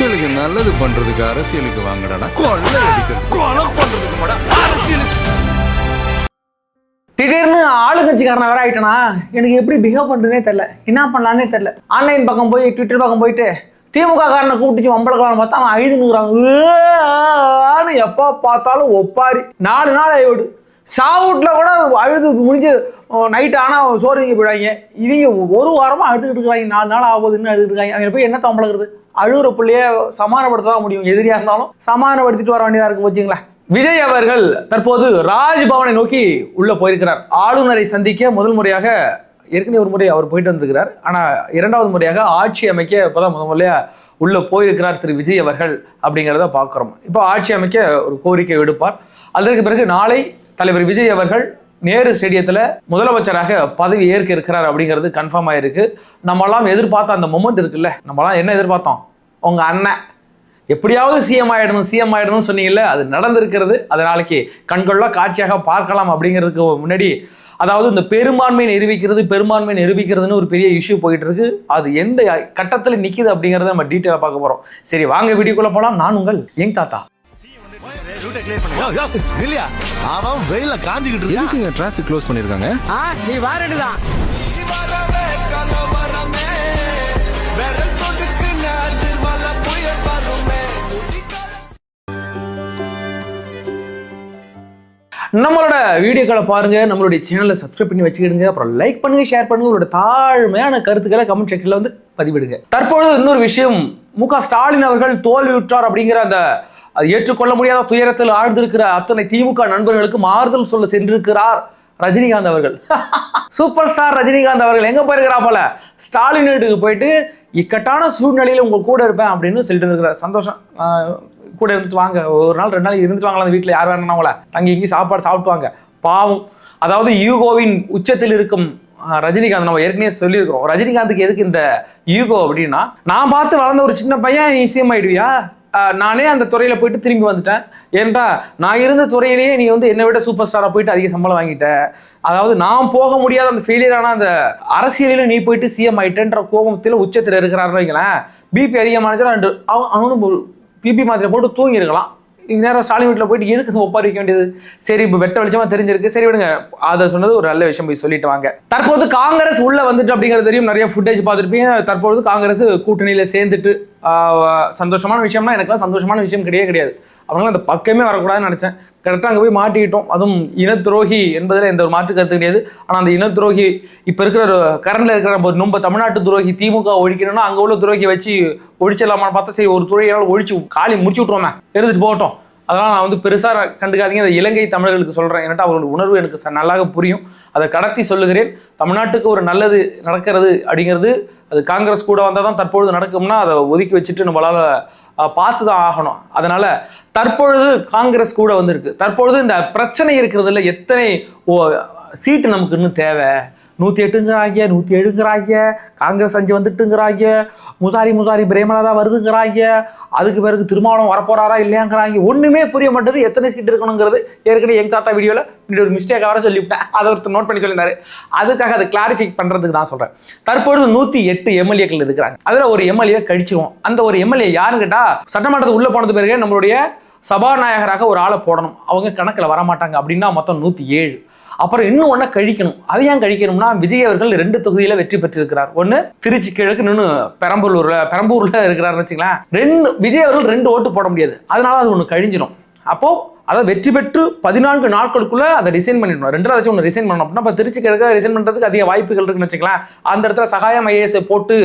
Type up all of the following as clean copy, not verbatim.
மக்களுக்கு நல்லது பண்றதுக்கு அரசியலுக்கு வாங்கடா, கொள்ளை அடிக்கிறது கொலை பண்றதுக்கு அரசியலுக்கு. திடீர்னு ஆளுங்கட்சிக்காரன் வேற ஆயிட்டனா எனக்கு எப்படி பிஹேவ் பண்றதுனே தெரியல, என்ன பண்ணலான்னே தெரியல. ஆன்லைன் பக்கம் போய் ட்விட்டர் பக்கம் போயிட்டு திமுக காரனை கூப்பிட்டு வம்பளக்காரன் பார்த்தா அவன் அழுதுங்கிறான். எப்போ பார்த்தாலும் ஒப்பாரி. 4 நாள் ஆயிடு சாவுட்ல கூட அழுது முடிஞ்சு நைட்டு ஆனால் சோறுங்க போயிடாங்க. இவங்க ஒரு வாரமாக அழுதுகிட்டு இருக்காங்க. 4 நாள் ஆகுதுன்னு அழுதுட்டு இருக்காங்க. அவங்க போய் என்ன தம்பளக்குறது? அழுகுற பிள்ளைய சமாதானப்படுத்த தான் முடியும். எதிரியா இருந்தாலும் சமாதானப்படுத்திட்டு வர வேண்டியதா இருக்கு. வச்சுங்களேன், விஜய் அவர்கள் தற்போது ராஜ்பவனை நோக்கி உள்ள போயிருக்கிறார். ஆளுநரை சந்திக்க முதல் முறையாக, ஏற்கனவே ஒரு முறை அவர் போயிட்டு வந்திருக்கிறார். ஆனால் 2வது முறையாக ஆட்சி அமைக்க இப்போதான் முதல்ல உள்ள போயிருக்கிறார் திரு விஜய் அவர்கள் அப்படிங்கிறத பார்க்குறோம். இப்போ ஆட்சி அமைக்க ஒரு கோரிக்கை விடுப்பார். அதற்கு பிறகு நாளை தலைவர் விஜய் அவர்கள் நேரு ஸ்டேடியத்தில் முதலமைச்சராக பதவி ஏற்க இருக்கிறார் அப்படிங்கிறது கன்ஃபார்ம் ஆயிருக்கு. நம்மளாம் எதிர்பார்த்த அந்த மொமெண்ட் இருக்குல்ல, நம்மளாம் என்ன எதிர்பார்த்தோம்? உங்க அண்ணன் எப்படியாவது சிஎம் ஆயிடணும்னு சொன்னீங்கல்ல, அது நடந்திருக்கிறது. அது நாளைக்கு கண்கொள்ளா காட்சியாக பார்க்கலாம். அப்படிங்கிறதுக்கு முன்னாடி, அதாவது இந்த பெரும்பான்மை நிரூபிக்கிறதுன்னு ஒரு பெரிய இஷ்யூ போயிட்டு இருக்கு. அது எந்த கட்டத்தில் நிக்குது அப்படிங்கறத நம்ம டீட்டெயிலா பார்க்க போறோம். சரி, வாங்க வீடியோக்குள்ள போலாம். நான் உங்கள் யங் தாத்தா. டிராஃபிக் க்ளோஸ் பண்ணிருக்காங்க. நீ வாரடுதான். நம்மளோட வீடியோக்களை பாருங்க, நம்மளுடைய சேனலை சப்ஸ்கிரைப் பண்ணி வச்சுக்கிடுங்க. அப்புறம் லைக் பண்ணுங்க, ஷேர் பண்ணுங்க. உங்களோட தாழ்மையான கருத்துக்களை கமெண்ட் செக்ஷன்ல வந்து பதிவிடுங்க. தற்பொழுது இன்னொரு விஷயம், மு.க. ஸ்டாலின் அவர்கள் தோல்வியுற்றார் அப்படிங்கிற அந்த ஏற்றுக்கொள்ள முடியாத துயரத்தில் ஆழ்ந்திருக்கிற அத்தனை திமுக நண்பர்களுக்கு மாறுதல் சொல்ல சென்றிருக்கிறார் ரஜினிகாந்த் அவர்கள். சூப்பர் ஸ்டார் ரஜினிகாந்த் அவர்கள் எங்க போயிருக்கிறா போல, ஸ்டாலின் வீட்டுக்கு போயிட்டு இக்கட்டான சூழ்நிலையில் உங்க கூட இருப்பேன் அப்படின்னு சொல்லிட்டு இருக்கிறார். சந்தோஷம், கூட இருந்துட்டு வாங்க, ஒரு நாள் 2 நாள் இருந்துட்டு வாங்கலாம். அந்த வீட்டில் யார் வேணும்னாங்கள அங்கே இங்கே சாப்பாடு சாப்பிட்டுவாங்க. பாவம், அதாவது ஈகோவின் உச்சத்தில் இருக்கும் ரஜினிகாந்த். நம்ம ஏற்கனவே சொல்லியிருக்கிறோம், ரஜினிகாந்துக்கு எதுக்கு இந்த ஈகோ அப்படின்னா, நான் பார்த்து வளர்ந்த ஒரு சின்ன பையன் நீ சிஎம் ஆயிடுவியா, நானே அந்த துறையில போயிட்டு திரும்பி வந்துட்டேன், ஏன்டா நான் இருந்த துறையிலேயே நீ வந்து என்னை விட சூப்பர் ஸ்டாரா போயிட்டு அதிக சம்பளம் வாங்கிட்ட, அதாவது நான் போக முடியாத அந்த ஃபெயிலியரான அந்த அரசியலில நீ போயிட்டு சிஎம் ஆயிட்டேன்ற கோபத்தில் உச்சத்தில் இருக்கிறாருன்னு வைங்களேன். பிபி அதிகமானது அவனும் பிபி மாத்திரை போட்டு தூங்கி இருக்கலாம். நேரம் ஸ்டாலின் வீட்டில் போயிட்டு எதுக்கு ஒப்பாரி வைக்க வேண்டியது? சரி, இப்போ வெட்ட வெளிச்சமா தெரிஞ்சிருக்கு, சரி விடுங்க. அதை சொன்னது ஒரு நல்ல விஷயம், போய் சொல்லிட்டு வாங்க. தற்போது காங்கிரஸ் உள்ள வந்துட்டு அப்படிங்கிறது தெரியும், நிறைய ஃபுட்டேஜ் பார்த்துருப்பீங்க. தற்போது காங்கிரஸ் கூட்டணியில சேர்ந்துட்டு சந்தோஷமான விஷயம்னா எனக்குலாம் சந்தோஷமான விஷயம் கிடையாது. அவங்களாம் அந்த பக்கமே வரக்கூடாதுன்னு நினைச்சேன். கரெக்டாக அங்கே போய் மாட்டிக்கிட்டோம். அதுவும் இனத்துரோகி என்பதில் எந்த ஒரு மாற்று கருத்து கிடையாது. ஆனால் அந்த இனத்துரோகி இப்போ இருக்கிற கரண்டில் இருக்கிற நம்ம தமிழ்நாட்டு துரோகி திமுக ஒழிக்கணும்னா அங்கே உள்ள துரோகி வச்சு ஒழிச்சிடலாமான்னு பார்த்தா, சரி ஒரு துறையினால் ஒழிச்சு காலி முடிச்சு விட்ருவோமே, இருந்துட்டு போகட்டும். அதெல்லாம் நான் வந்து பெருசாக கண்டுக்காதீங்க. அதை இலங்கை தமிழர்களுக்கு சொல்கிறேன், ஏன்னா அவங்களோட உணர்வு எனக்கு நல்லாக புரியும். அதை கடத்தி சொல்லுகிறேன். தமிழ்நாட்டுக்கு ஒரு நல்லது நடக்கிறது அப்படிங்கிறது அது காங்கிரஸ் கூட வந்தால் தான் தற்பொழுது நடக்கும்னா அதை ஒதுக்கி வச்சுட்டு நம்மளால் பார்த்து தான் ஆகணும். அதனால தற்பொழுது காங்கிரஸ் கூட வந்திருக்கு. தற்பொழுது இந்த பிரச்சனை இருக்கிறதுல எத்தனை சீட்டு நமக்கு இன்னும் தேவை? 108ங்கிறாங்க, 107ங்கிறாங்க, காங்கிரஸ் 5 வந்துட்டுங்கிறாங்க, முசாரி பிரேமலதா வருதுங்கிறாங்க, அதுக்கு பிறகு திருமாவளவன் வரப்போறாரா இல்லையாங்கிறாங்க. ஒண்ணுமே புரிய மாட்டேது. எத்தனை சீட் இருக்கணுங்கிறது ஏற்கனவே எங்க தாத்தா வீடியோல இப்படி ஒரு மிஸ்டேக் வர சொல்லிவிட்டேன். அதை ஒருத்தர் நோட் பண்ணி சொல்லியிருந்தாரு. அதுக்காக அதை கிளாரிஃபை பண்றதுக்கு தான் சொல்றேன். தற்பொழுது 108 எம்எல்ஏக்கள் இருக்கிறாங்க. அதுல ஒரு எம்எல்ஏ கழிச்சிருவோம். அந்த ஒரு எம்எல்ஏ யாருன்னு கேட்டா, சட்டமன்றத்துக்கு உள்ள போனது பிறகு நம்மளுடைய சபாநாயகராக ஒரு ஆளை போடணும். அவங்க கணக்கில் வரமாட்டாங்க. அப்படின்னா மொத்தம் 107. அப்புறம் இன்னும் ஒன்றை கழிக்கணும். அது ஏன் கழிக்கணும்னா, விஜய் அவர்கள் 2 தொகுதியில வெற்றி பெற்றிருக்கிறார். ஒன்று திருச்சி கிழக்கு, இன்னொன்று பெரம்பூர்ல இருக்கிறாருன்னு வச்சுக்கலாம். விஜய் அவர்கள் 2 ஓட்டு போட முடியாது. அதனால அது ஒன்று கழிஞ்சிடும். அப்போ அதை வெற்றி பெற்று 14 நாட்களுக்குள்ள அதை ரிசைன் பண்ணிடணும். 2வது ஒன்று ரிசைன் பண்ணணும். அப்படின்னா இப்போ திருச்சி கிழக்கு ரிசைன் பண்றதுக்கு அதிக வாய்ப்புகள் இருக்குன்னு வச்சுக்கலாம். அந்த இடத்துல சகாயம் ஐஏஎஸ் போட்டு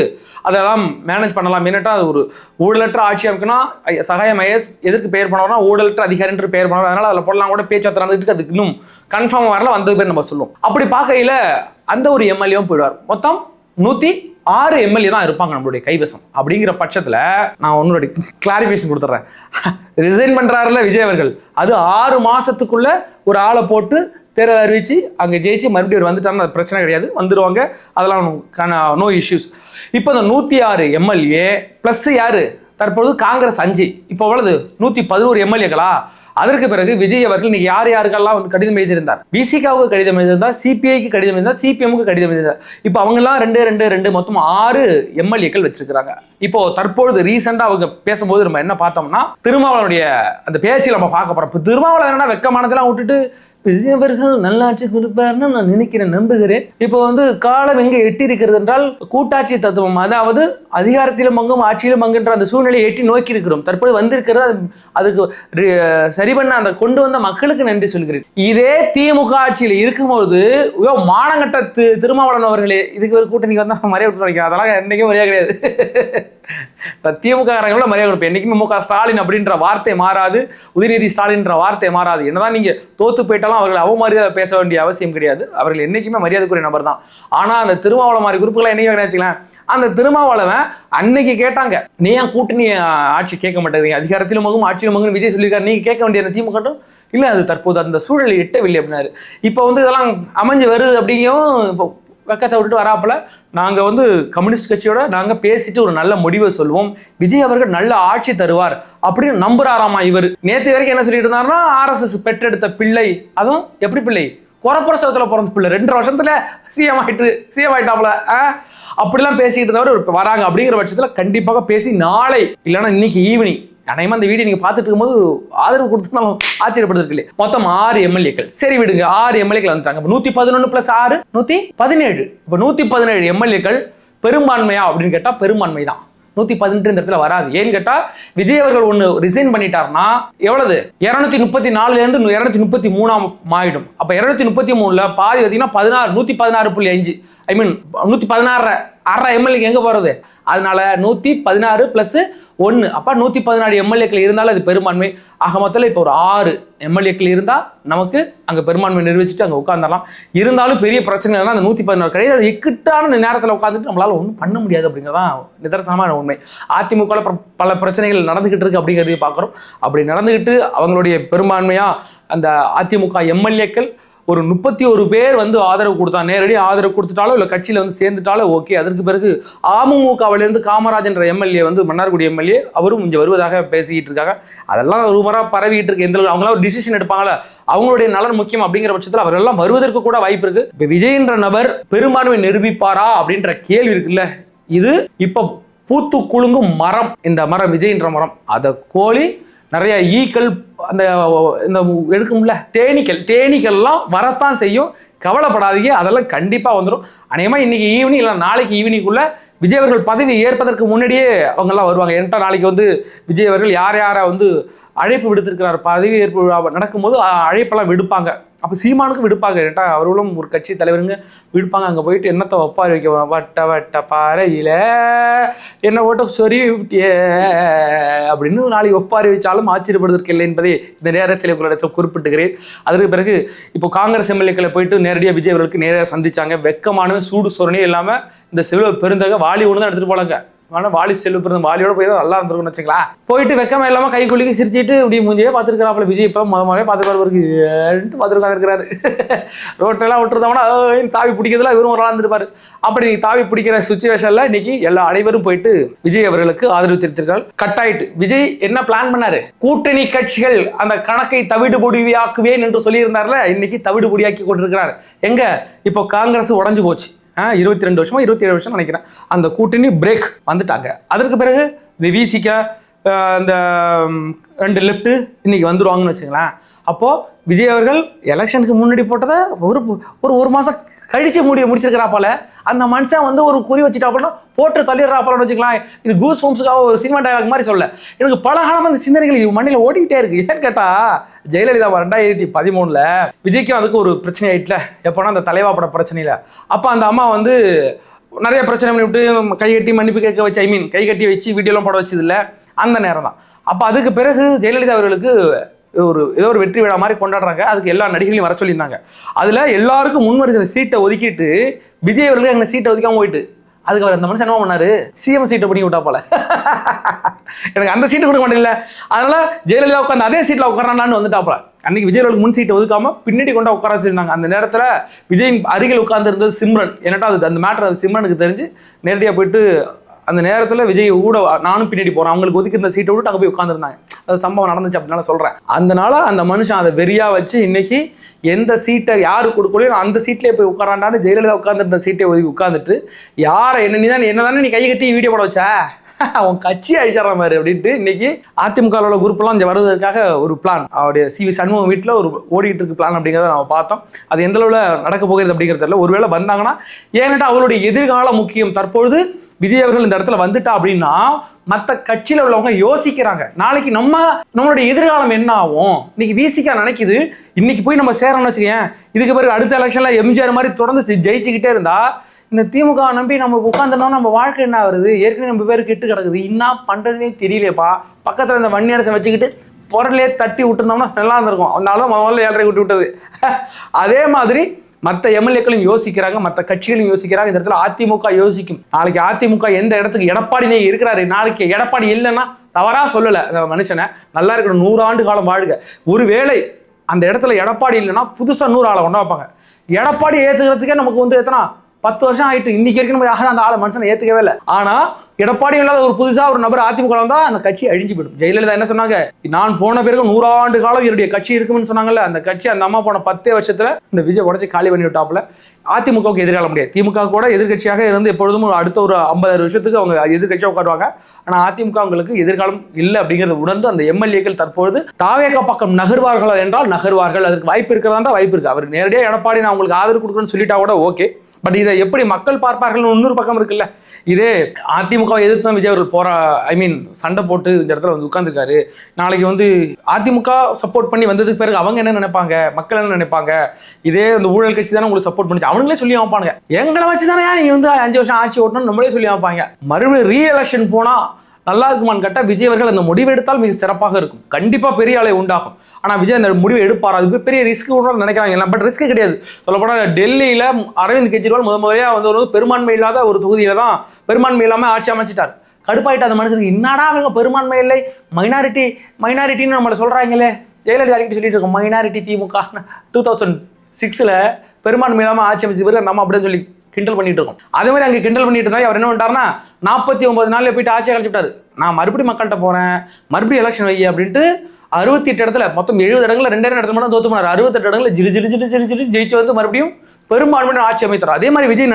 அதெல்லாம் மேனேஜ் பண்ணலாம். என்னட்டா அது ஒரு ஊழலற்ற ஆட்சி அமைக்கணும். சகாயம் ஐஏஎஸ் எதற்கு பெயர் பண்ணுவோம்னா ஊழலற்ற அதிகாரி பெயர் பண்ணுவோம். அதனால அதில் போடலாம் கூட பேச்சுவார்த்தை நடந்துட்டு அதுக்கு இன்னும் கன்ஃபார்ம் வரல, வந்த பேர் நம்ம சொல்லுவோம். அப்படி பார்க்கையில அந்த ஒரு எம்எல்ஏவும் போயிடுவார். மொத்தம் 106 எம்எல்ஏ தான் இருப்பாங்க நம்மளுடைய கைவசம். அப்படிங்கிற பட்சத்தில் நான் உன்னோட கிளாரிஃபிகேஷன் கொடுத்துட்றேன். ரிசைன் பண்றாருல விஜய் அவர்கள், அது 6 மாசத்துக்குள்ள ஒரு ஆளை போட்டு தேர்தல் அறிவிச்சு அங்கே ஜெயிச்சு மறுபடியும் வந்துட்டாருன்னு அது பிரச்சனை கிடையாது, வந்துடுவாங்க. அதெல்லாம் நோ இஷ்யூஸ். இப்போ இந்த 106 எம்எல்ஏ பிளஸ் யாரு? தற்பொழுது காங்கிரஸ் 5, இப்போ எவ்வளவு 111 எம்எல்ஏக்களா? அதற்கு பிறகு விஜய் அவர்கள் இன்னைக்கு யார் யாருக்கெல்லாம் வந்து கடிதம் எழுதியிருந்தார், விசிகாவுக்கு கடிதம் எழுதியிருந்தார், சிபிஐக்கு கடிதம் எழுதினார், சிபிஎம்க்கு கடிதம் எழுதினார். இப்போ அவங்க எல்லாம் 2 மொத்தம் 6 எம்எல்ஏக்கள் வச்சிருக்காங்க. இப்போ தற்பொழுது ரீசெண்டா அவங்க பேசும்போது நம்ம என்ன பார்த்தோம்னா, திருமாவளவனுடைய அந்த பேச்சில் நம்ம பார்க்க போறோம். இப்போ திருமாவளவன் என்ன வெக்கமானதெல்லாம் விட்டுட்டு விஜய் அவர்கள் நல்லாட்சி கொடுப்பாருன்னு நான் நினைக்கிறேன், நம்புகிறேன். இப்போ வந்து காலம் எங்க எட்டி இருக்கிறது என்றால் கூட்டாட்சி தத்துவம், அதாவது அதிகாரத்திலும் மங்கும் ஆட்சியிலும் மங்குன்ற அந்த சூழ்நிலையை எட்டி நோக்கி இருக்கிறோம். தற்போது வந்திருக்கிறது அதுக்கு சரி பண்ண அந்த கொண்டு வந்த மக்களுக்கு நன்றி சொல்கிறேன். இதே திமுக ஆட்சியில் இருக்கும்போது மானங்கட்ட திருமாவளவன் அவர்களே இதுக்கு ஒரு கூட்டணி வந்தா மரியாதை விட்டு அதெல்லாம் என்னைக்கும் மரியாதை கிடையாது. திமுக காரங்கள மரியாதை கொடுப்பேன். என்னைக்குமே மு க ஸ்டாலின் அப்படின்ற வார்த்தை மாறாது, உதயநிதி ஸ்டாலின்ற வார்த்தை மாறாது. என்னதான் நீங்க தோத்து போயிட்டாலும் அவர்கள் அவமரியாதை பேச வேண்டிய அவசியம் கிடையாது. அவர்கள் என்னைக்குமே மரியாதைக்குரிய நபர் தான். ஆனா அந்த திருமாவளவன் மாதிரி குரூப்புகளை என்னைக்கு நினைச்சுக்கலாம், அந்த திருமாவளவன் அன்னைக்கு கேட்டாங்க, நீ ஏன் கூட்டணி ஆட்சி கேட்க மாட்டேங்கிறீங்க, அதிகாரத்திலும் மகும் ஆட்சியிலும் மகும் விஜய் சொல்லியிருக்காரு, நீங்க கேட்க வேண்டிய திமுக இல்ல, அது தற்போது அந்த சூழலை எட்டவில்லை அப்படின்னாரு. இப்போ வந்து இதெல்லாம் அமைஞ்சு வருது அப்படிங்கும் இப்போ வெக்கத்தை விட்டுட்டு வராப்புல நாங்கள் வந்து கம்யூனிஸ்ட் கட்சியோட நாங்கள் பேசிட்டு ஒரு நல்ல முடிவை சொல்லுவோம், விஜய் அவர்கள் நல்ல ஆட்சி தருவார் அப்படின்னு நம்புறாராமா இவர். நேற்று வரைக்கும் என்ன சொல்லிட்டு இருந்தாருன்னா, RSS பெற்றெடுத்த பிள்ளை, அதுவும் எப்படி பிள்ளை, குறப்பிரசவத்தில் பிறந்த பிள்ளை, 2 வருஷத்துல சிஎம் ஆயிட்டாப்ல அப்படிலாம் பேசிக்கிட்டு இருந்தவர் வராங்க. அப்படிங்கிற பட்சத்தில் கண்டிப்பாக பேசி நாளை இல்லைன்னா இன்னைக்கு ஈவினிங் அனைமா அந்த வீடியோ நீங்க பார்த்துட்டு இருக்கும்போது ஆதரவு கொடுத்துருந்தாலும் ஆச்சரியப்படுத்திருக்கல. மொத்தம் 6 எம்எல்ஏக்கள். சரி விடுங்க, 6 எம்எல்ஏக்கள் வந்துட்டாங்க. 111 + 6 117. இப்போ 117 எம்எல்ஏக்கள் பெரும்பான்மையா அப்படின்னு கேட்டா பெரும்பான்மை தான். 118 இந்த இடத்துல வராது. ஏன்னு கேட்டா விஜய் அவர்கள் ஒண்ணு ரிசைன் பண்ணிட்டாருன்னா எவ்வளவு 234 இருந்து 233 ஆயிடும். அப்ப 233ல பாதி பார்த்தீங்கன்னா 116.5 ஐ மீன் 116 அரை எம்எல்ஏக்கு எங்க போறது? அதனால 116 + 1 அப்ப 114 எம்எல்ஏக்கள் இருந்தாலும் அது பெரும்பான்மை. ஆக மொத்தம் இப்போ ஒரு 6 எம்எல்ஏக்கள் இருந்தா நமக்கு அங்க பெரும்பான்மை நிரூபிச்சுட்டு அங்க உட்கார்ந்துடலாம். இருந்தாலும் பெரிய பிரச்சனை இல்லைன்னா அந்த 116 கிடையாது. அது இக்கட்டான நேரத்தில் உட்காந்துட்டு நம்மளால ஒன்றும் பண்ண முடியாது அப்படிங்கிறதான் நிதர்சனமான உண்மை. அதிமுக பல பிரச்சனைகள் நடந்துகிட்டு இருக்கு அப்படிங்கிறதையும் பார்க்குறோம். அப்படி நடந்துகிட்டு அவங்களுடைய பெரும்பான்மையா அந்த அதிமுக எம்எல்ஏக்கள் ஒரு 31 பேர் வந்து ஆதரவு கொடுத்தா, நேரடி ஆதரவு கொடுத்துட்டாலும் இல்லை கட்சியில் வந்து சேர்ந்துட்டாலும் ஓகே. அதற்கு பிறகு அமமுகவிலிருந்து காமராஜ் என்ற எம்எல்ஏ வந்து மன்னார்குடி எம்எல்ஏ அவரும் இங்கே வருவதாக பேசிக்கிட்டு இருக்காங்க. அதெல்லாம் ரூமராக பரவிட்டு இருக்கு. எந்த அவங்களாம் ஒரு டிசிஷன் எடுப்பாங்களா, அவங்களுடைய நலன் முக்கியம் அப்படிங்கிற பட்சத்தில் அவரெல்லாம் வருவதற்கு கூட வாய்ப்பு இருக்கு. இப்போ விஜய் என்ற நபர் பெரும்பான்மை நிரூபிப்பாரா அப்படின்ற கேள்வி இருக்குல்ல, இது இப்போ பூத்து குலுங்கும் மரம். இந்த மரம் விஜய் என்ற மரம், அதை கோழி நிறைய ஈக்கள் அந்த இந்த எடுக்கும்ல தேனீக்கள்லாம் வரத்தான் செய்யும். கவலைப்படாதீங்க, அதெல்லாம் கண்டிப்பா வந்துடும். அநேகமா இன்னைக்கு ஈவினிங் இல்லை நாளைக்கு ஈவினிங்குள்ள விஜய் அவர்கள் பதவி ஏற்பதற்கு முன்னாடியே அவங்கெல்லாம் வருவாங்க. ஏன்டா நாளைக்கு வந்து விஜய் அவர்கள் யாரை வந்து அழைப்பு விடுத்திருக்கிறார், பதவி ஏற்பு நடக்கும்போது அழைப்பெல்லாம் விடுப்பாங்க. அப்போ சீமானுக்கு விடுப்பாங்க. ஏன்டா அவர்களும் ஒரு கட்சி தலைவருங்க விடுப்பாங்க. அங்கே போயிட்டு என்னத்தை ஒப்பாரி வைக்க, வட்ட பாறையில என்ன ஓட்ட சொறி அப்படின்னு நாளைக்கு ஒப்பாரி வச்சாலும் ஆச்சரியப்படுவதற்கு இல்லை என்பதை இந்த நேரத்தில் உங்களிடத்தில் குறிப்பிட்டுகிறேன். அதற்கு பிறகு இப்போ காங்கிரஸ் எம்எல்ஏக்களை போயிட்டு நேரடியாக விஜய் அவர்களுக்கு நேரடியாக சந்திச்சாங்க. வெக்கமான சூடு சொரணே இல்லாமல் இந்த செல்வ பெருந்தக வாலி ஒன்று தான் எடுத்துகிட்டு போலாங்க. ஆனால் வாலி செல்வ பெருந்தக வாலியோட போய் தான் நல்லா இருந்திருக்குன்னு வச்சுக்கலாம். போயிட்டு வெக்கமா இல்லாமல் கை குலுக்கி சிரிச்சிட்டு இப்படி மூஞ்சியே பார்த்துருக்கிறாப்புல விஜய். இப்போ முதலே பார்த்துருக்காரு இருக்கிறாரு. ரோட்டெல்லாம் விட்டுருந்தோம்னா தாவி பிடிக்கிறதுல இவரும் வரலாம் இருந்திருப்பாரு. அப்படி நீ தாவி பிடிக்கிற சுச்சுவேஷன்ல இன்னைக்கு எல்லா அனைவரும் போயிட்டு விஜய் அவர்களுக்கு ஆதரவு தெரிவித்திருக்காங்க. கட்டாயிட்டு விஜய் என்ன பிளான் பண்ணாரு, கூட்டணி கட்சிகள் அந்த கணக்கை தவிடுபொடியாக்குவேன் என்று சொல்லியிருந்தார்ல, இன்னைக்கு தவிடுபொடியாக்கி கொண்டிருக்கிறார். எங்க இப்போ காங்கிரஸ் உடஞ்சு போச்சு. 22 வருஷமா 27 வருஷம் நினைக்கிறேன். அந்த கூட்டணி பிரேக் வந்துட்டாங்க. அதற்கு பிறகு இந்த விசிக இந்த 2 லெஃப்ட் இன்னைக்கு வந்துருவாங்கன்னு வச்சுங்களேன். அப்போ விஜய் அவர்கள் எலெக்ஷனுக்கு முன்னாடி போட்டதை ஒரு மாசம் கழிச்சு முடிச்சிருக்கிறா போல. அந்த மனுஷன் வந்து ஒரு குறி வச்சுட்டா அப்படின்னா போட்டு தள்ளிடுறாப்பலன்னு வச்சுக்கலாம். இது கூஸ் பம்ப்ஸுக்காக ஒரு சினிமா டயலாக் மாதிரி சொல்ல, எனக்கு பல காலம் அந்த சிந்தனைகள் மண்ணில் ஓடிக்கிட்டே இருக்கு. ஏன்னு கேட்டா ஜெயலலிதா 2013 விஜய்க்கு அதுக்கு ஒரு பிரச்சனை ஆயிட்டுல, எப்போனா அந்த தலைவா பட பிரச்சனையில. அப்போ அந்த அம்மா வந்து நிறைய பிரச்சனை பண்ணிவிட்டு கைகட்டி மன்னிப்பு கேட்க வச்சு, கை கட்டி வச்சு வீடியோலாம் போட வச்சது இல்லை அந்த நேரம் தான். அப்போ அதுக்கு பிறகு ஜெயலலிதா அவர்களுக்கு ஏதோ ஒரு வெற்றி விழா மாதிரி கொண்டாடுறாங்க. அதுக்கு எல்லா நடிகர்களையும் வர சொல்லியிருந்தாங்க. அதில் எல்லாருக்கும் முன்வரிசை சீட்டை ஒதுக்கிட்டு விஜய் அவர்களுக்கு எங்கள் சீட்டை ஒதுக்காமல் போயிட்டு அதுக்கு அவர் அந்த மனுஷன் என்ன பண்ணாரு, சிஎம் சீட்டை பண்ணி விட்டா போல. எனக்கு அந்த சீட்டு கொடுக்க மாட்டேங்கல, அதனால ஜெயலலிதா உட்காந்து அதே சீட்டில் உட்காரான்னு வந்துட்டாப்பல. அன்னைக்கு விஜய் அவர்களுக்கு முன் சீட்டை ஒதுக்காம பின்னாடி கொண்டா உட்கார வச்சிருந்தாங்க. அந்த நேரத்தில் விஜயின் அருகில் உட்கார்ந்து இருந்தது சிம்ரன். ஏன்னாட்டா அது அந்த மேட்டர் சிம்ரனுக்கு தெரிஞ்சு நேரடியாக போயிட்டு அந்த நேரத்தில் விஜய் கூட நானும் பின்னாடி போகிறேன், அவங்களுக்கு ஒதுக்கி இருந்த சீட்டை விட்டு அங்கே போய் உட்காந்துருந்தாங்க. அது சம்பவம் நடந்துச்சு அப்படின்னால சொல்றேன். அதனால அந்த மனுஷன் அதை வெறியா வச்சு இன்னைக்கு எந்த சீட்டை யாரு கொடுக்கலையோ அந்த சீட்லயே போய் உட்காராண்டான்னு ஜெயலலிதா உட்கார்ந்துருந்த சீட்டை ஒதுக்கி உட்காந்துட்டு யாரை என்னதானே நீ கை கட்டி வீடியோ போட வச்ச அவன் கட்சி அழிச்சிடற மாதிரி அப்படின்ட்டு இன்னைக்கு அதிமுகவோட குரூப்லாம் இங்கே வருவதற்காக ஒரு பிளான் அவருடைய சி வி சண்முகம் வீட்டில் ஒரு ஓடிட்டு இருக்கு பிளான் அப்படிங்கிறத நம்ம பார்த்தோம். அது எந்த அளவில் நடக்க போகிறது அப்படிங்கிறது தெரியல. ஒருவேளை வந்தாங்கன்னா ஏன்னுட்டு அவருடைய எதிர்காலம் முக்கியம். தற்பொழுது விஜய் அவர்கள் இந்த இடத்துல வந்துட்டா அப்படின்னா மற்ற கட்சியில் உள்ளவங்க யோசிக்கிறாங்க, நாளைக்கு நம்மளுடைய எதிர்காலம் என்ன ஆகும். இன்னைக்கு விசிகா நினைக்குது இன்னைக்கு போய் நம்ம சேரணும்னு வச்சுக்கேன், இதுக்கு பிறகு அடுத்த எலெக்ஷன்ல எம்ஜிஆர் மாதிரி தொடர்ந்து ஜெயிச்சுக்கிட்டே இருந்தா இந்த திமுக நம்பி நம்ம உட்காந்துருந்தோம், நம்ம வாழ்க்கை என்ன வருது, ஏற்கனவே நம்ம பேர் கெட்டு கிடக்குது, என்ன பண்றதுனே தெரியலையப்பா. பக்கத்துல இந்த வன்னியரசை வச்சுக்கிட்டு பொருளே தட்டி விட்டுருந்தோம்னா நல்லா இருந்திருக்கும். அதனால முதல்ல 7.5 விட்டு விட்டது. அதே மாதிரி மற்ற எம்எல்ஏக்களும் யோசிக்கிறாங்க, மற்ற கட்சிகளும் யோசிக்கிறாங்க. இந்த இடத்துல அதிமுக யோசிக்கும். நாளைக்கு அதிமுக எந்த இடத்துக்கு எடப்பாடி இருக்கிறாரு, நாளைக்கு எடப்பாடி இல்லைன்னா தவறா சொல்லலை மனுஷனை, நல்லா இருக்கணும், 100 ஆண்டு காலம் வாழ்க. ஒருவேளை அந்த இடத்துல எடப்பாடி இல்லைன்னா புதுசா 100 ஆளை கொண்டா வைப்பாங்க. எடப்பாடி ஏத்துக்கிறதுக்கே நமக்கு வந்து எத்தனை 10 வருஷம் ஆயிட்டு, இன்னைக்கு வரைக்கும் நம்ம யாரும் அந்த ஆளை மனுஷனை ஏத்துக்கவே இல்லை. ஆனா எடப்பாடி இல்லாத ஒரு புதுசா ஒரு நபர் அதிமுக வந்தா அந்த கட்சி அழிஞ்சு போயிடும். ஜெயலலிதா என்ன சொன்னாங்க, நான் போன பிறகு 100 ஆண்டு காலம் என்னுடைய கட்சி இருக்குன்னு சொன்னாங்கல்ல, அந்த கட்சி அந்த அம்மா போன 10 வருஷத்துல இந்த விஜய் உடச்சி காலி பண்ணி விட்டாப்புல. அதிமுகவுக்கு எதிர்காலம் முடியாது. திமுக கூட எதிர்கட்சியாக இருந்து எப்பொழுதும் அடுத்த ஒரு 50 வருஷத்துக்கு அவங்க எதிர்கட்சியாக உட்காருவாங்க. ஆனா அதிமுக அவங்களுக்கு எதிர்காலம் இல்லை அப்படிங்கிறத உணர்ந்து அந்த எம்எல்ஏக்கள் தற்பொழுது தாவேக பக்கம் நகர்வார்கள் என்றால் நகர்வார்கள். அதற்கு வாய்ப்பு இருக்கிறதா வாய்ப்பு இருக்கு. அவர் நேரடியாக எடப்பாடி நான் உங்களுக்கு ஆதரவு கொடுக்குறேன்னு சொல்லிட்டா கூட ஓகே, பட் இதை எப்படி மக்கள் பார்ப்பார்கள் இன்னொரு பக்கம் இருக்குல்ல. இதே அதிமுக எதிர்த்து விஜய் அவர்கள் சண்டை போட்டு இந்த இடத்துல வந்து உட்கார்ந்துருக்காரு. நாளைக்கு வந்து அதிமுக சப்போர்ட் பண்ணி வந்ததுக்கு பிறகு அவங்க என்ன நினைப்பாங்க, மக்கள் என்ன நினைப்பாங்க, இதே அந்த ஊழல் கட்சி தானே உங்களுக்கு சப்போர்ட் பண்ணிச்சு அவங்களே சொல்லி வைப்பாங்க, எங்களை வச்சு தானே நீங்க வந்து 5 வருஷம் ஆட்சி ஓட்டணும் நம்மளே சொல்லி வைப்பாங்க. மறுபடியும் ரீ எலெக்ஷன் போனா நல்லா இருக்குமான்னு கேட்டா விஜய் அவர்கள் அந்த முடிவு எடுத்தால் மிக சிறப்பாக இருக்கும். கண்டிப்பா பெரிய அலை உண்டாகும். ஆனா விஜய் அந்த முடிவு எடுப்பார், அது பெரிய ரிஸ்க் நினைக்கிறாங்க. பட் ரிஸ்க் கிடையாது. சொல்லப்போனா டெல்லியில அரவிந்த் கெஜ்ரிவால் முதல்ல வந்து பெரும்பான்மை இல்லாத ஒரு தொகுதியில தான் பெரும்பான்மை இல்லாம ஆட்சி அமைச்சிட்டார். கடுப்பாயிட்டு அந்த மனுஷனுக்கு என்னடா அவங்க பெரும்பான்மை இல்லை, மைனாரிட்டின்னு நம்மளை சொல்றாங்களே, ஜெயலலிதா சொல்லிட்டு இருக்கோம் மைனாரிட்டி திமுக 2006 பெரும்பான்மை இல்லாம ஆட்சி அமைச்ச பிறகு நம்ம அப்படின்னு சொல்லி கிண்டல் பண்ணிட்டு இருக்கோம். அதே மாதிரி அங்கே கிண்டல் பண்ணிட்டு இருந்தா அவர் என்ன பண்ணிட்டாருன்னா 49 நாள்ல போயிட்டு ஆட்சியை கழிச்சுட்டாரு. நான் மறுபடியும் மக்கள்கிட்ட போறேன், மறுபடியும் எலெக்ஷன் வை அப்படின்ட்டு 68 இடத்துல மொத்தம் 70 இடங்கள்ல 2 இடத்துல மட்டும் தோத்து போனார். 68 இடங்கள்ல ஜிலி ஜெயிச்சு வந்து மறுபடியும் பெரும்பான்மையான ஆட்சி அமைத்தார். அதே மாதிரி விஜய்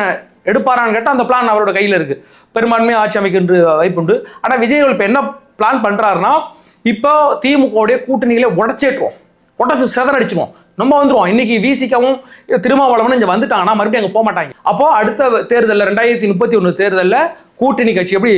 எடுப்பாரான்னு கேட்டால் அந்த பிளான் அவரோட கையில் இருக்கு. பெரும்பான்மையை ஆட்சி அமைக்கின்ற வாய்ப்புண்டு. ஆனா விஜய் இப்போ என்ன பிளான் பண்றாருன்னா, இப்போ திமுகவுடைய கூட்டணிகளை உடச்சு சிதறடிச்சிருவோம், நம்ம வந்துருவோம். இன்னைக்கு விசிகாவும் திருமாவளவனும் இங்க வந்துட்டாங்கன்னா மறுபடியும் அங்க போக மாட்டாங்க. அப்போ அடுத்த தேர்தலில் 2031 தேர்தலில் கூட்டணி கட்சி எப்படி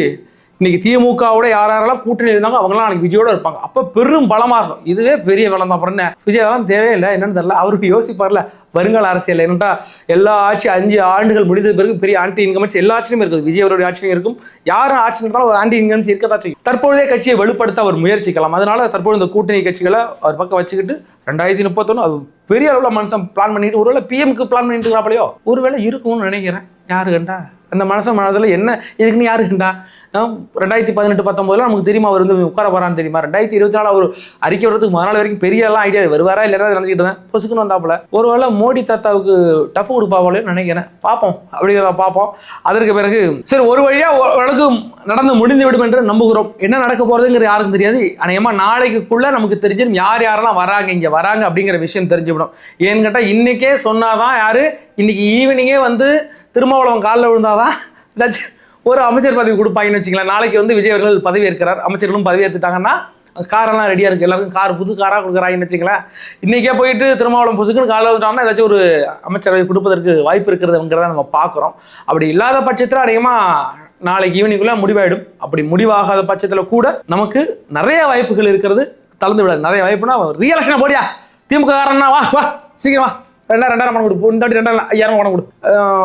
இன்னைக்கு திமுகவோட யாரெல்லாம் கூட்டணி இருந்தாங்க அவங்களாம் நாளைக்கு விஜயோட இருப்பாங்க. அப்போ பெரும் பலமா இருக்கும். இதுவே பெரிய பலம் தான். அப்புறம் என்ன விஜய் அதெல்லாம் தேவையில்லை, என்னன்னு தெரியல. அவருக்கு யோசிப்பார்ல வருங்கால அரசியல் என்னட்டா எல்லா ஆட்சி 5 ஆண்டுகள் முடிந்த பிறகு பெரிய ஆன்டி இன்கமன்ஸ் எல்லா ஆட்சியும் இருக்குது. விஜய் அவருடைய ஆட்சியும் இருக்கும். யாரும் ஆட்சி இருந்தாலும் ஒரு ஆன்டி இன்கமன்ஸ் இருக்கதான் செய்யும். தற்பொழுதே கட்சியை வலுப்படுத்த அவர் முயற்சிக்கலாம். அதனால தற்போது இந்த கூட்டணி கட்சிகளை அவர் பக்கம் வச்சுக்கிட்டு 2031 அது பெரிய அளவில் மனுஷன் பிளான் பண்ணிட்டு ஒருவேளை பிஎம்க்கு பிளான் பண்ணிட்டு இருக்காப்பலையோ ஒருவேளை இருக்கும்னு நினைக்கிறேன். யாரு கண்டா அந்த மனுஷன் மனதில் என்ன இதுக்குன்னு யாரு கண்டா. 2018-19 நமக்கு தெரியுமா அவர் வந்து உட்கார போறான்னு தெரியுமா. 2024 அவர் அறிக்கை வரதுக்கு மறுநாள் வரைக்கும் பெரிய எல்லாம் ஐடியா வருவாரா இல்லைன்னா நினைச்சிட்டு தான் பொசுக்குன்னு வந்தாப்புல. ஒருவேளை மோடி தாத்தாவுக்கு டஃப் கொடுப்பாங்களே நினைக்கிறேன். பார்ப்போம், அப்படிங்கிறத பார்ப்போம். அதற்கு பிறகு சரி ஒரு வழியா ஓரளவுக்கு நடந்து முடிந்து விடும் என்று நம்புகிறோம். என்ன நடக்க போறதுங்கிறது யாருக்கும் தெரியாது. அநேகமா நாளைக்குள்ள நமக்கு தெரிஞ்சிடும் யார் யாரெல்லாம் வராங்க இங்க வராங்க அப்படிங்கிற விஷயம் தெரிஞ்சுவிடும். ஏன்னு கேட்டா இன்னைக்கே சொன்னாதான் யாரு இன்னைக்கு ஈவினிங்கே வந்து திருமாவளவன் காலில் விழுந்தாதான் ஏதாச்சும் ஒரு அமைச்சர் பதவி கொடுப்பாங்கன்னு வச்சுக்கலாம். நாளைக்கு வந்து விஜய் அவர்கள் பதவி ஏற்கிறார், அமைச்சர்களும் பதவி ஏற்றுட்டாங்கன்னா காரெல்லாம் ரெடியாக இருக்குது. எல்லாருக்கும் கார் புது காராக கொடுக்குறாங்கன்னு வச்சுக்கலாம். இன்றைக்கே போயிட்டு திருமாவளவன் புதுக்குன்னு காலில் விட்டாங்கன்னா ஏதாச்சும் ஒரு அமைச்சரவை கொடுப்பதற்கு வாய்ப்பு இருக்கிறதுங்கிறத நம்ம பார்க்குறோம். அப்படி இல்லாத பட்சத்தில் அதிகமாக நாளைக்கு ஈவினிங்குள்ளே முடிவாயிடும். அப்படி முடிவாகாத பட்சத்தில் கூட நமக்கு நிறைய வாய்ப்புகள் இருக்கிறது. தளர்ந்து விடாது. நிறைய வாய்ப்புனா ரீஎலெக்ஷனை போடியா திமுக காரன்னா வா சீக்கிரம் வா 2000 பணம் கொடு, இந்த 2000 பணம் கொடு,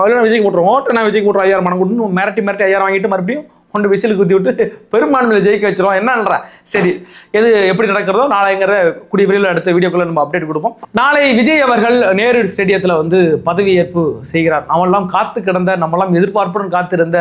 இல்லைன்னா விஜய்க்கு போட்டுருவோம், நான் விஜய்க்கு போட்டுருவோம் 5000 பணம் கொடுன்னு மிரட்டி 5000 வாங்கிட்டு மறுபடியும் கொண்டு விசில் குத்தி விட்டு பெரும்பான்மையில் ஜெயிக்க வச்சிருவோம். என்னன்ற சரி எது எப்படி நடக்கிறதோ நாளைங்கிற கூடிய விரைவில் அடுத்த வீடியோக்குள்ள நம்ம அப்டேட் கொடுப்போம். நாளை விஜய் அவர்கள் நேரு ஸ்டேடியத்தில் வந்து பதவியேற்பு செய்கிறார். நம்மெல்லாம் காத்து கிடந்த நம்மெல்லாம் எதிர்பார்ப்புடன் காத்திருந்த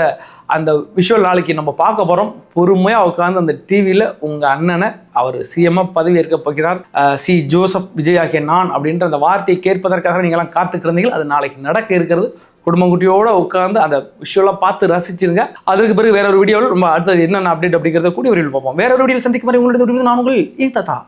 அந்த விஷுவல் நாளைக்கு நம்ம பார்க்க போகிறோம். பொறுமையாக உட்காந்து அந்த டிவியில் உங்கள் அண்ணனை அவர் சிஎம் பதவி ஏற்க போகிறார். சி ஜோசப் விஜய் ஆகிய நான் அப்படின்ற அந்த வார்த்தையை கேட்பதற்காக நீங்களாம் காத்துக்கிருந்தீர்கள். அது நாளைக்கு நடக்க இருக்கிறது. குடும்பம் குட்டியோட உட்கார்ந்து அந்த விஷயம்லாம் பார்த்து ரசிச்சிருங்க. அதற்கு பிறகு வேற ஒரு வீடியோவில் நம்ம அடுத்தது என்னென்ன அப்டேட் அப்படிங்கிறத கூடிய விரைவில் பார்ப்போம். வேற ஒரு வீடியோவில் சந்திக்கும் வரை உங்களுடைய நான் உங்கள் ஈ தாத்தா.